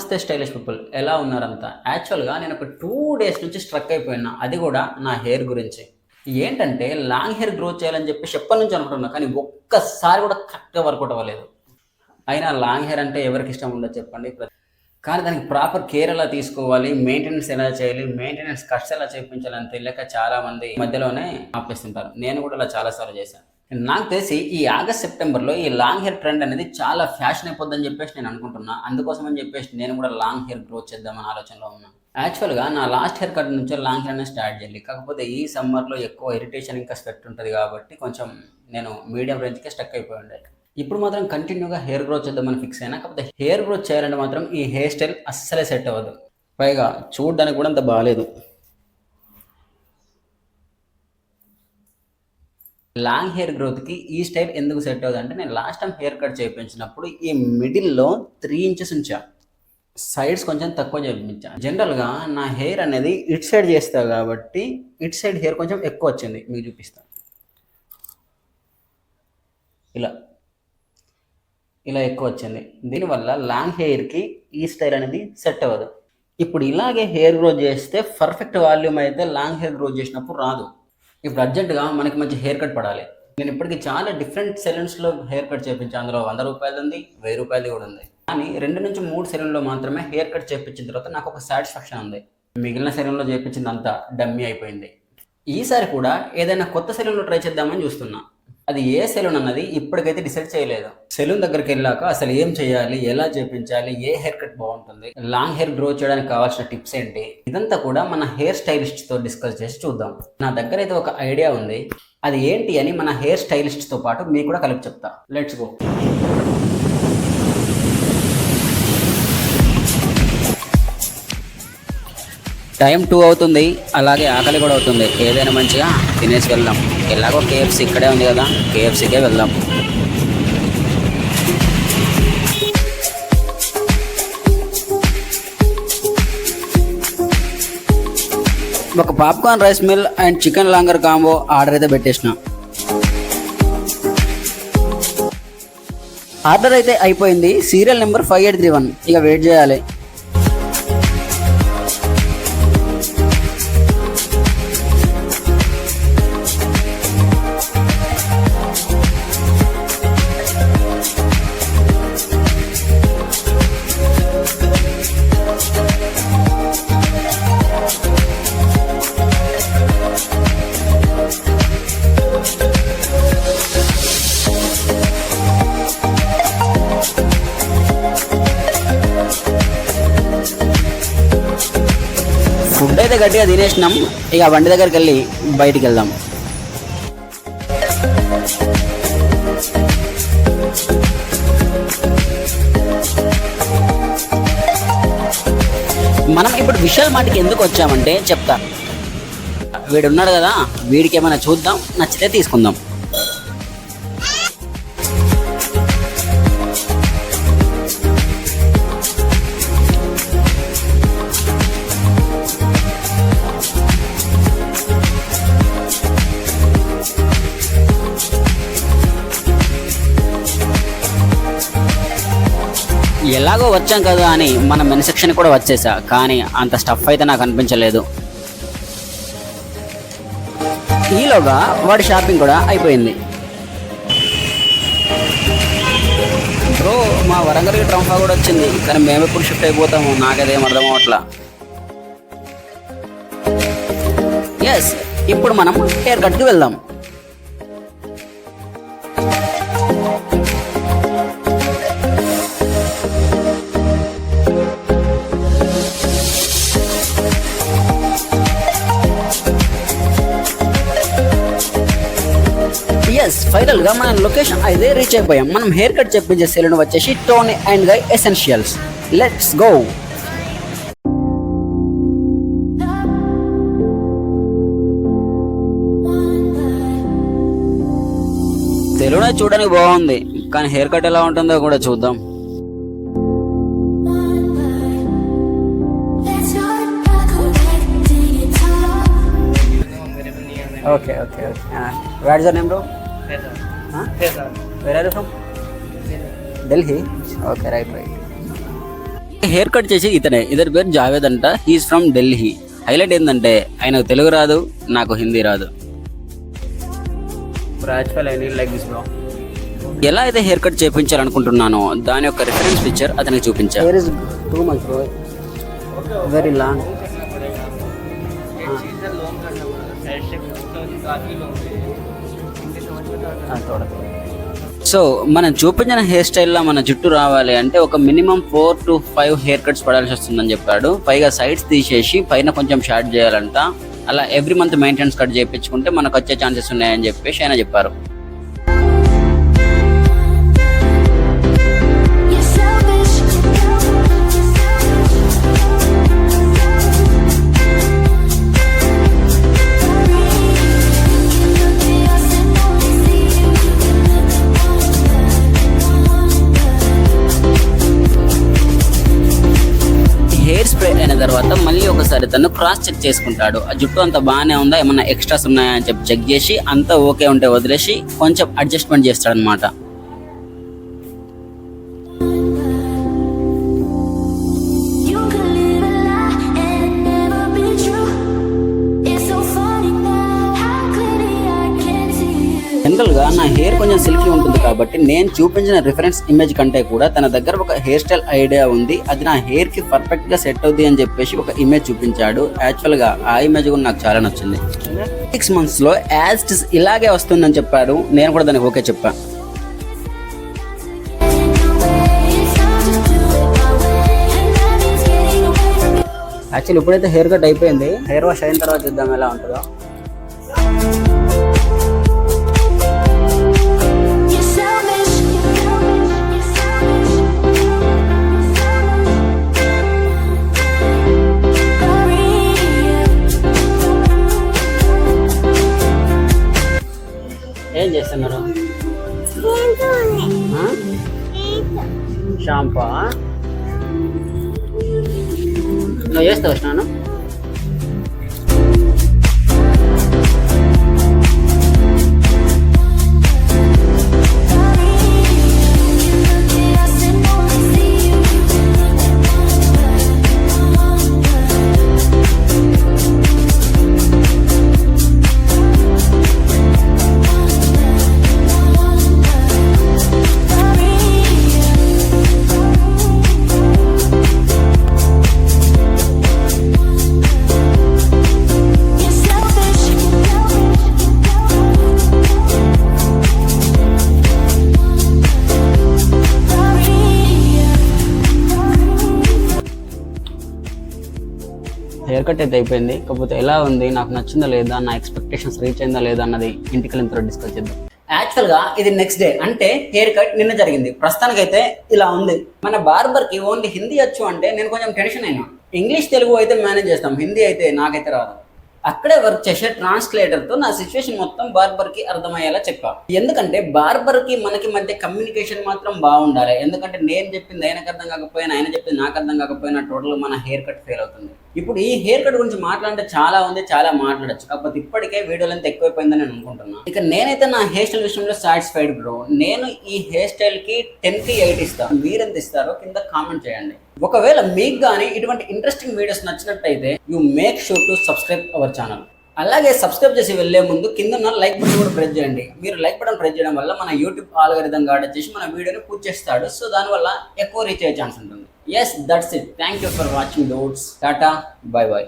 నమస్తే stylish people, ఎలా ఉన్నారంతా? యాక్చువల్గా నేను ఒక 2 days నుంచి స్ట్రక్ అయిపోయినా, అది కూడా నా హెయిర్ గురించి. ఏంటంటే లాంగ్ హెయిర్ గ్రోత్ చేయాలని చెప్పేసి ఎప్పటి నుంచి అనుకుంటున్నా, కానీ ఒక్కసారి కూడా కరెక్ట్గా వర్కౌట్ అవ్వలేదు. అయినా లాంగ్ హెయిర్ అంటే ఎవరికి ఇష్టం ఉండదు చెప్పండి, కానీ దానికి ప్రాపర్ కేర్ ఎలా తీసుకోవాలి, మెయింటెనెన్స్ ఎలా చేయాలి, మెయింటెనెన్స్ ఖర్చు ఎలా చేయించాలని తెలియక చాలామంది మధ్యలోనే ఆపేస్తుంటారు. నేను కూడా ఇలా చాలాసార్లు చేశాను. నాకు తెలిసి ఈ ఆగస్ట్ సెప్టెంబర్లో ఈ లాంగ్ హెయిర్ ట్రెండ్ అనేది చాలా ఫ్యాషన్ అయిపోద్దని చెప్పేసి నేను అనుకుంటున్నా. అందుకోసం అని చెప్పేసి నేను కూడా లాంగ్ హెయిర్ గ్రోత్ చేద్దామని ఆలోచనలో ఉన్నాను. యాక్చువల్గా నా లాస్ట్ హెయిర్ కట్ నుంచే లాంగ్ హెయిర్ అనేది స్టార్ట్ చేయాలి. కాకపోతే ఈ సమ్మర్లో ఎక్కువ ఇరిటేషన్ ఇంకా స్వెట్ ఉంటుంది కాబట్టి కొంచెం నేను మీడియం రేంజ్కే స్టక్ అయిపోయి ఉండే. ఇప్పుడు మాత్రం కంటిన్యూగా హెయిర్ గ్రోత్ చేద్దామని ఫిక్స్ అయినా. కాకపోతే హెయిర్ గ్రోత్ చేయాలంటే మాత్రం ఈ హెయిర్ స్టైల్ అస్సలే సెట్ అవ్వదు, పైగా చూడడానికి కూడా అంత బాగాలేదు. లాంగ్ హెయిర్ గ్రోత్కి ఈ స్టైల్ ఎందుకు సెట్ అవుతుంది అంటే, నేను లాస్ట్ టైం హెయిర్ కట్ చేయించినప్పుడు ఈ మిడిల్లో 3 inches ఉంచా, సైడ్స్ కొంచెం తక్కువ చేయించా. జనరల్గా నా హెయిర్ అనేది ఇట్ సైడ్ చేస్తా కాబట్టి ఇట్ సైడ్ హెయిర్ కొంచెం ఎక్కువ వచ్చింది. మీకు చూపిస్తాను. ఇలా ఎక్కువ వచ్చింది. దీనివల్ల లాంగ్ హెయిర్కి ఈ స్టైల్ అనేది సెట్ అవ్వదు. ఇప్పుడు ఇలాగే హెయిర్ గ్రోత్ చేస్తే పర్ఫెక్ట్ వాల్యూమ్ అయితే లాంగ్ హెయిర్ గ్రోత్ చేసినప్పుడు రాదు. ఇప్పుడు అర్జెంటుగా మనకి మంచి హెయిర్ కట్ పడాలి. నేను ఇప్పటికీ చాలా డిఫరెంట్ సెలూన్స్లో హెయిర్ కట్ చేయించాను. అందులో 100 రూపాయలు ఉంది, 1000 రూపాయలు కూడా ఉంది. కానీ 2 నుంచి 3 సెలూన్లో మాత్రమే హెయిర్ కట్ చేయించిన తర్వాత నాకు ఒక సాటిస్ఫాక్షన్ ఉంది. మిగిలిన సెలూన్లో చేయించింది అంతా డమ్మీ అయిపోయింది. ఈసారి కూడా ఏదైనా కొత్త సెలూన్లో ట్రై చేద్దామని చూస్తున్నా. అది ఏ సెలూన్ అన్నది ఇప్పటికైతే డిసైడ్ చేయలేదు. సెలూన్ దగ్గరికి వెళ్ళాక అసలు ఏం చేయాలి, ఎలా చేయించాలి, ఏ హెయిర్ కట్ బాగుంటుంది, లాంగ్ హెయిర్ గ్రో చేయడానికి కావాల్సిన టిప్స్ ఏంటి, ఇదంతా కూడా మన హెయిర్ స్టైలిస్ట్తో డిస్కస్ చేసి చూద్దాం. నా దగ్గర అయితే ఒక ఐడియా ఉంది. అది ఏంటి అని మన హెయిర్ స్టైలిస్ట్తో పాటు మీకు కూడా కలిపి చెప్తా. Let's go. టైం 2 అవుతుంది, అలాగే ఆకలి కూడా అవుతుంది. ఏదైనా మంచిగా తినేసి వెళ్దాం. ఎలాగో KFC ఇక్కడే ఉంది కదా, KFCకే వెళ్దాం. ఒక popcorn rice meal and chicken longer combo order అయితే పెట్టేసిన. ఆర్డర్ అయితే అయిపోయింది. Serial number 5831. ఇక వెయిట్ చేయాలి. ఫుడ్ అయితే గట్టిగా తినేసినాం. ఇక బండి దగ్గరికి వెళ్ళి బయటికి వెళ్దాం. మనం ఇప్పుడు విశాల్ మార్ట్కి ఎందుకు వచ్చామంటే చెప్తా. వీడు ఉన్నాడు కదా, వీడికి ఏమైనా చూద్దాం, నచ్చితే తీసుకుందాం. ఎలాగో వచ్చాం కదా అని మన మెన్ సెక్షన్ కూడా వచ్చేసా, కానీ అంత స్టఫ్ అయితే నాకు అనిపించలేదు. ఈలోగా వాడి షాపింగ్ కూడా అయిపోయింది. బ్రో, మా వరంగల్కి ట్రంఫా కూడా వచ్చింది, కానీ మేము ఎప్పుడు షిఫ్ట్ అయిపోతాము నాకదేం అర్థం అవట్లా. ఎస్, ఇప్పుడు మనం హెయిర్ కట్కి వెళ్దాం. ఫైనల్ గా మన లొకేషన్ అయితే రీచ్ అయిపోయాం. మనం హెయిర్ కట్ చెప్పించే సెలూన్ వచ్చేసి Toni and Guy essentials. Let's go. Salon చూడడానికి బాగుంది, కానీ హెయిర్ కట్ ఎలా ఉంటుందో కూడా చూద్దాం. Okay. Where is your name, bro? Where are you from? Delhi. Okay, right. Hair cut చేసి ఇతని పేరు జావేద్ అంట. He's from Delhi. హైలైట్ ఏంటంటే ఆయనకు తెలుగు రాదు, నాకు హిందీ రాదు. ఎలా అయితే హెయిర్ కట్ చేయించాలనుకుంటున్నానో దాని యొక్క రిఫరెన్స్ పిక్చర్ అతనికి చూపించారు. Very long. సో మనం చూపించిన హెయిర్ స్టైల్లో మన జుట్టు రావాలి అంటే ఒక మినిమం 4 to 5 హెయిర్ కట్స్ పడాల్సి వస్తుందని చెప్పాడు. పైగా సైడ్స్ తీసేసి పైన కొంచెం షార్ట్ చేయాలంట. అలా ఎవ్రీ మంత్ మెయింటెనెన్స్ కట్ చేయించుకుంటే మనకు వచ్చే ఛాన్సెస్ ఉన్నాయని చెప్పేసి ఆయన చెప్పారు. హెయిర్ స్ప్రే అయిన తర్వాత మళ్ళీ ఒకసారి తను క్రాస్ చెక్ చేసుకుంటాడు. ఆ జుట్టు అంతా బాగానే ఉందా, ఏమన్నా ఎక్స్ట్రాస్ ఉన్నాయా అని చెప్పి చెక్ చేసి అంతా ఓకే ఉంటే వదిలేసి కొంచెం అడ్జస్ట్మెంట్ చేస్తాడనమాట. జనరల్గా నా హెయిర్ కొంచెం సిల్కీ ఉంటుంది కాబట్టి నేను చూపించిన రిఫరెన్స్ ఇమేజ్ కంటే కూడా తన దగ్గర ఒక హెయిర్ స్టైల్ ఐడియా ఉంది, అది నా హెయిర్ కి పర్ఫెక్ట్ గా సెట్ అవుతుంది అని చెప్పేసి ఒక ఇమేజ్ చూపించాడు. యాక్చువల్ గా ఆ ఇమేజ్ కూడా నాకు చాలా నచ్చింది. 6 months లో యాజ్ ఇట్ ఇస్ ఇలాగే వస్తుందని చెప్పాడు. నేను కూడా దానికి ఓకే చెప్పాను. యాక్చువల్లీ ఇప్పుడైతే హెయిర్ కట్ అయిపోయింది. హెయిర్ వాష్ అయిన తర్వాత చూద్దాం ఎలా ఉంటుందో. ఏం చేస్తున్నారు? షాంపా నువ్వు చేస్తావు స్నానం? హెయిర్ కట్ అయితే అయిపోయింది. కాకపోతే ఎలా ఉంది, నాకు నచ్చిందా లేదా, నా ఎక్స్పెక్టేషన్స్ రీచ్ అయిందా లేదా అన్నది ఇంటికి వెళ్ళిన తర్వాత డిస్కస్ చేద్దాం. యాక్చువల్గా ఇది నెక్స్ట్ డే అంటే హెయిర్ కట్ నిన్న జరిగింది. ప్రస్తుతానికైతే ఇలా ఉంది. మన బార్బర్కి ఓన్లీ హిందీ వచ్చు అంటే నేను కొంచెం టెన్షన్ అయినా. ఇంగ్లీష్ తెలుగు అయితే మేనేజ్ చేస్తాం, హిందీ అయితే నాకైతే రాదు. అక్కడే వర్క్ చేసే ట్రాన్స్లేటర్తో నా సిచ్యువేషన్ మొత్తం బార్బర్కి అర్థమయ్యేలా చెప్పా. ఎందుకంటే బార్బర్కి మనకి మధ్య కమ్యూనికేషన్ మాత్రం బాగుండాలి. ఎందుకంటే నేను చెప్పింది ఆయనకు అర్థం కాకపోయినా, ఆయన చెప్పింది నాకు అర్థం కాకపోయినా టోటల్ మన హెయిర్ కట్ ఫెయిల్ అవుతుంది. ఇప్పుడు ఈ హెయిర్ కట్ గురించి మాట్లాడితే చాలా ఉంది, చాలా మాట్లాడచ్చు. కాకపోతే ఇప్పటికే వీడియోలు ఎంత ఎక్కువైపోయిందని నేను అనుకుంటున్నాను. ఇక నేనైతే నా హెయిర్ స్టైల్ విషయంలో సాటిస్ఫైడ్ బ్రో. నేను ఈ హెయిర్ స్టైల్కి 10కి 8 ఇస్తాను. మీరెంత ఇస్తారో కింద కామెంట్ చేయండి. ఒకవేళ మీకు కానీ ఇటువంటి ఇంట్రెస్టింగ్ వీడియోస్ నచ్చినట్టయితే you make sure to subscribe our channel. అలాగే సబ్స్క్రైబ్ చేసి వెళ్లే ముందు కింద ఉన్న లైక్ బటన్ కూడా ప్రెస్ చేయండి. మీరు లైక్ బటన్ ప్రెస్ చేయడం వల్ల మన యూట్యూబ్ ఆల్గరిథం గార్డ్ చేసి మన వీడియోని పూర్తి చేస్తాడు. సో దానివల్ల ఎక్కువ రీచ్ అయ్యే ఛాన్స్ ఉంటుంది. Yes, that's it. Thank you for watching డోట్స్. టాటా, బై బై.